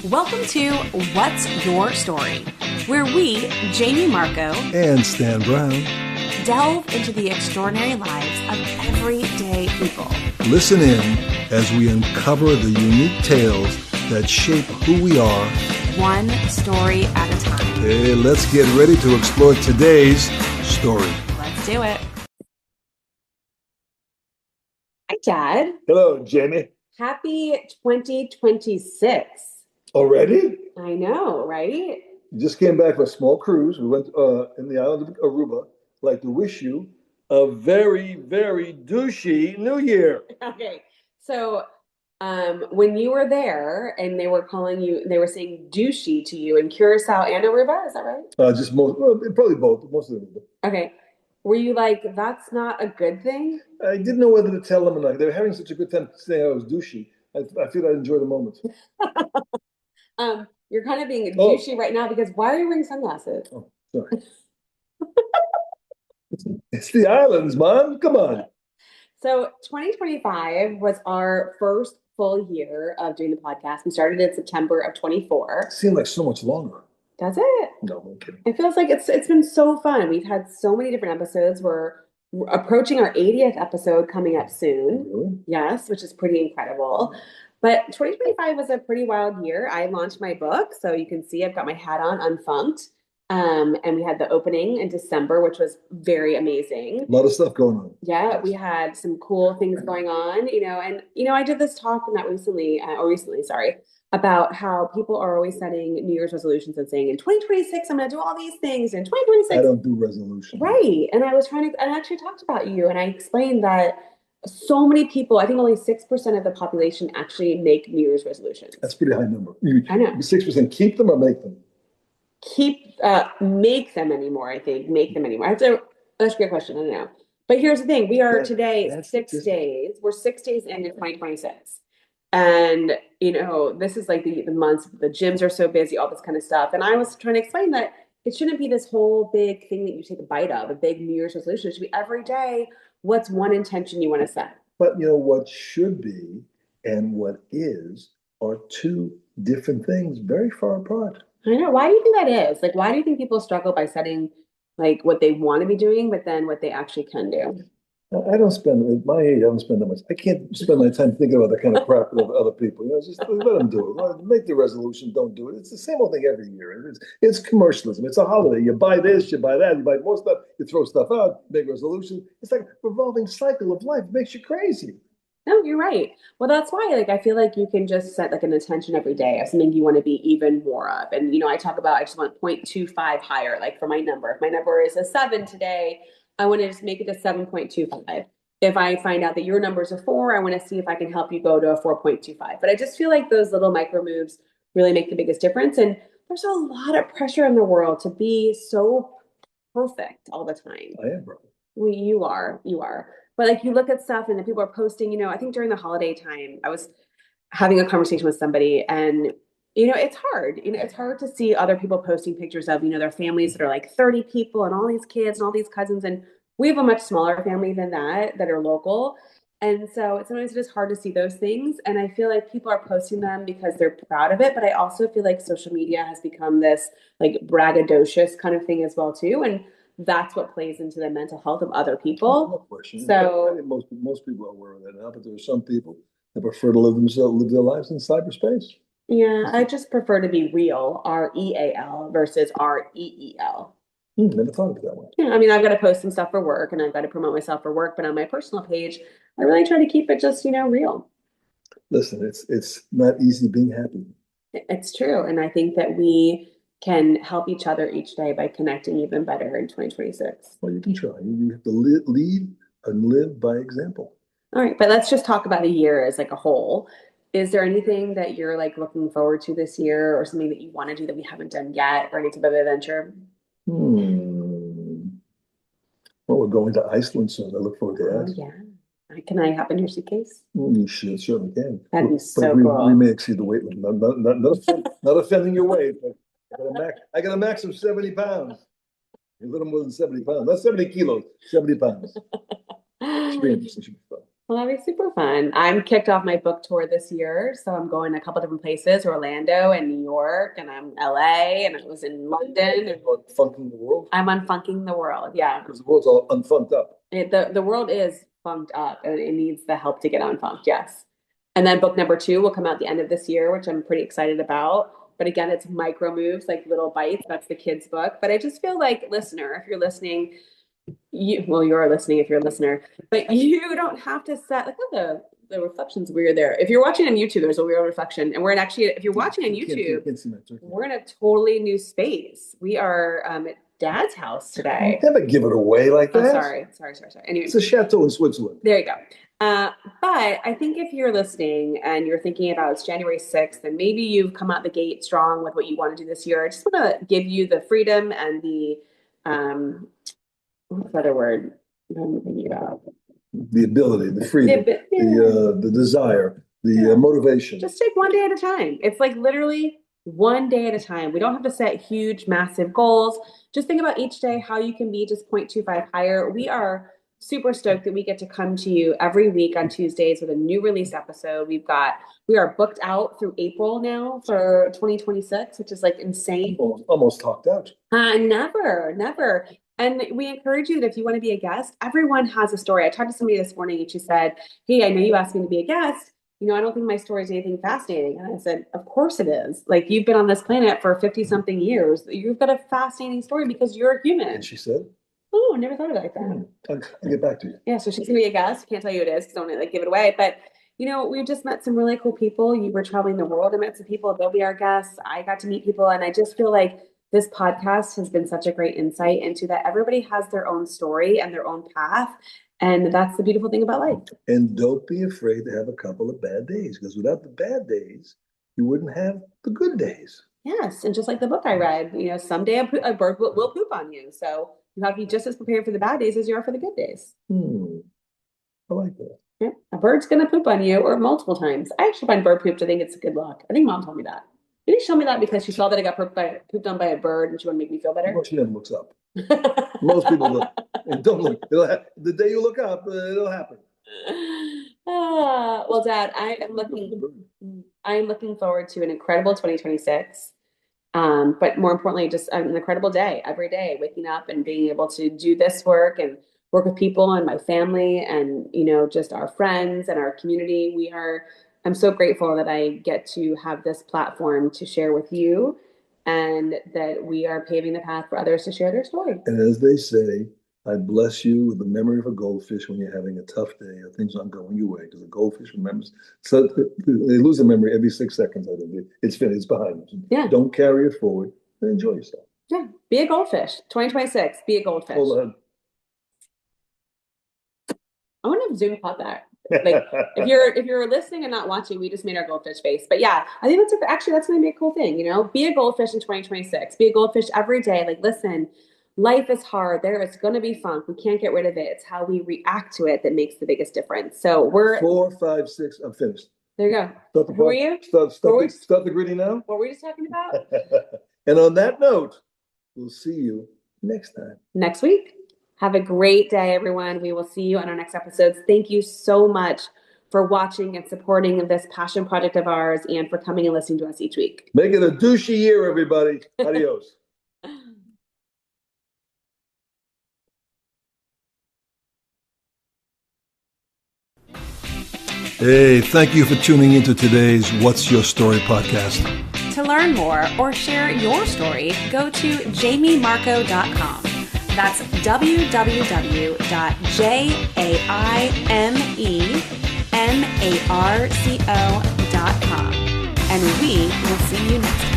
Welcome to What's Your Story, where we, Jaime Marco, and Stan Brown, delve into the extraordinary lives of everyday people. Listen in as we uncover the unique tales that shape who we are, one story at a time. Hey, let's get ready to explore today's story. Let's do it. Hi, Dad. Hello, Jamie. Happy 2026. Already? I know, right? Just came back from a small cruise. We went in the island of Aruba. I'd like to wish you a very, very douchey New Year. Okay. So when you were there and they were calling you, they were saying douchey to you in Curacao and Aruba, is that right? Just most, well, probably both, most of them. Okay. Were you like, that's not a good thing? I didn't know whether to tell them or not. They were having such a good time saying I was douchey. I feel I'd enjoy the moment. You're kind of being douchey right now because why are you wearing sunglasses? Oh, sorry. It's the islands, man. Come on. So 2025 was our first full year of doing the podcast. We started in September of 24. It seemed like so much longer. Does it? No, I'm kidding. It feels like it's been so fun. We've had so many different episodes. We're approaching our 80th episode coming up soon. Really? Yes, which is pretty incredible. But 2025 was a pretty wild year. I launched my book, so you can see I've got my hat on, Unfunkt. And we had the opening in December, which was very amazing. A lot of stuff going on. Yeah, we had some cool things going on, and I did this talk not recently, sorry, about how people are always setting New Year's resolutions and saying in 2026 I'm going to do all these things in 2026. I don't do resolutions. Right. And I actually talked about you and I explained that so many people, I think only 6% of the population actually make New Year's resolutions. That's a pretty high number. I know. 6% keep them or make them? Make them anymore, I think. Make them anymore. That's a great question. I don't know. But here's the thing. We are today 6 days. We're 6 days into 2026. And, this is like the months, the gyms are so busy, all this kind of stuff. And I was trying to explain that it shouldn't be this whole big thing that you take a bite of, a big New Year's resolution. It should be every day. What's one intention you want to set? But what should be and what is are two different things very far apart. I know. Why do you think that is? Like, why do you think people struggle by setting like what they want to be doing, but then what they actually can do? I don't spend, at my age, I don't spend that much. I can't spend my time thinking about the kind of crap of other people. Just let them do it. Make the resolution, don't do it. It's the same old thing every year. It's commercialism. It's a holiday. You buy this, you buy that, you buy more stuff, you throw stuff out, make a resolution. It's like a revolving cycle of life. It makes you crazy. No, you're right. Well, that's why, I feel like you can just set like an intention every day of something you want to be even more of. And, I talk about, I just want 0.25 higher, like for my number. If my number is a 7 today, I want to just make it a 7.25. If I find out that your number is a 4, I want to see if I can help you go to a 4.25. But I just feel like those little micro moves really make the biggest difference. And there's a lot of pressure in the world to be so perfect all the time. I am, bro. Well, you are. But you look at stuff and the people are posting, I think during the holiday time, I was having a conversation with somebody and, it's hard. It's hard to see other people posting pictures of, their families that are like 30 people and all these kids and all these cousins. And we have a much smaller family than that are local. And so sometimes it is hard to see those things. And I feel like people are posting them because they're proud of it. But I also feel like social media has become this like braggadocious kind of thing as well, too. And that's what plays into the mental health of other people. No question. So I think most people are aware of that now, but there are some people that prefer to live their lives in cyberspace. Yeah, I just prefer to be real, REAL versus REEL. Never thought of it that way. Yeah, I've got to post some stuff for work and I've got to promote myself for work, but on my personal page, I really try to keep it just, real. Listen, it's not easy being happy. It's true. And I think that we can help each other each day by connecting even better in 2026. Well, you can try. You have to lead and live by example. All right, but let's just talk about a year as like a whole. Is there anything that you're like looking forward to this year or something that you want to do that we haven't done yet or any type of adventure? Well, we're going to Iceland soon. I look forward to that. Oh, yeah. Can I hop in your suitcase? You certainly can. That'd be so cool. We may exceed the weight limit. Not offending your weight, but I got a max of 70 pounds. A little more than 70 pounds. Not 70 kilos, 70 pounds. Should be interesting. Well, that'd be super fun. I'm kicked off my book tour this year, so I'm going a couple different places, Orlando and New York, and I'm LA, and I was in London, and Unfunking the world? I'm unfunking the world. Yeah. Because the world's all unfunked up. The world is funked up and it needs the help to get unfunked, yes. And then book number two will come out the end of this year, which I'm pretty excited about. But again, it's micro moves, like little bites. That's the kids' book. But I just feel like, listener, if you're listening, you're listening if you're a listener, but you don't have to set like the reflection's weird there. If you're watching on YouTube, there's a weird reflection. And we're in actually, if you're watching on YouTube, we're in a totally new space. We are at Dad's house today. Never give it away like that. Oh, sorry. Anyway, it's a chateau in Switzerland. There you go. But I think if you're listening and you're thinking about it's January 6th, and maybe you've come out the gate strong with what you want to do this year, I just want to give you the freedom and the what's the other word I'm thinking about? The ability, the freedom, the desire, the motivation. Just take one day at a time. It's like literally one day at a time. We don't have to set huge, massive goals. Just think about each day how you can be just 0.25 higher. We are super stoked that we get to come to you every week on Tuesdays with a new release episode. We are booked out through April now for 2026, which is like insane. Almost talked out. Never. And we encourage you that if you want to be a guest, everyone has a story. I talked to somebody this morning and she said, "Hey, I know you asked me to be a guest. I don't think my story is anything fascinating." And I said, "Of course it is. Like, you've been on this planet for 50 something years. You've got a fascinating story because you're a human." And she said, "Oh, I never thought of it like that." I'll get back to you. Yeah, so she's gonna be a guest. Can't tell you who it is because I don't want to give it away. But we just met some really cool people. You were traveling the world and met some people. They'll be our guests. I got to meet people, and I just feel like this podcast has been such a great insight into that everybody has their own story and their own path. And that's the beautiful thing about life. And don't be afraid to have a couple of bad days, because without the bad days, you wouldn't have the good days. Yes. And just like the book I read, someday a bird will poop on you. So you have to be just as prepared for the bad days as you are for the good days. I like that. Yeah. A bird's going to poop on you, or multiple times. I actually find bird poop to think it's good luck. I think Mom told me that. Did she tell me that because she saw that I got pooped on by a bird and she wanted to make me feel better? Well, she never looks up. Most people look. And don't look. The day you look up, it'll happen. Well, Dad, I am looking forward to an incredible 2026. But more importantly, just an incredible day every day, waking up and being able to do this work and work with people and my family and, just our friends and our community. I'm so grateful that I get to have this platform to share with you, and that we are paving the path for others to share their story. And as they say, I bless you with the memory of a goldfish when you're having a tough day or things aren't going your way, because a goldfish remembers. So they lose their memory every 6 seconds. I think it's finished. It's behind them. Yeah. Don't carry it forward and enjoy yourself. Yeah. Be a goldfish. 2026. Be a goldfish. Hold on. I want to Zoom pop that. Like, if you're listening and not watching, we just made our goldfish face. But yeah, I think that's going to be a cool thing. Be a goldfish in 2026. Be a goldfish every day. Like, listen, life is hard. There is going to be funk. We can't get rid of it. It's how we react to it that makes the biggest difference. So we're 4, 5, 6. I'm finished. There you go. Who are you? Stop the gritty now. What were we just talking about? And on that note, we'll see you next time. Next week. Have a great day, everyone. We will see you on our next episodes. Thank you so much for watching and supporting this passion project of ours, and for coming and listening to us each week. Make it a douchey year, everybody. Adios. Hey, thank you for tuning into today's What's Your Story podcast. To learn more or share your story, go to JaimeMarco.com. That's www.JaimeMarco.com. And we will see you next time.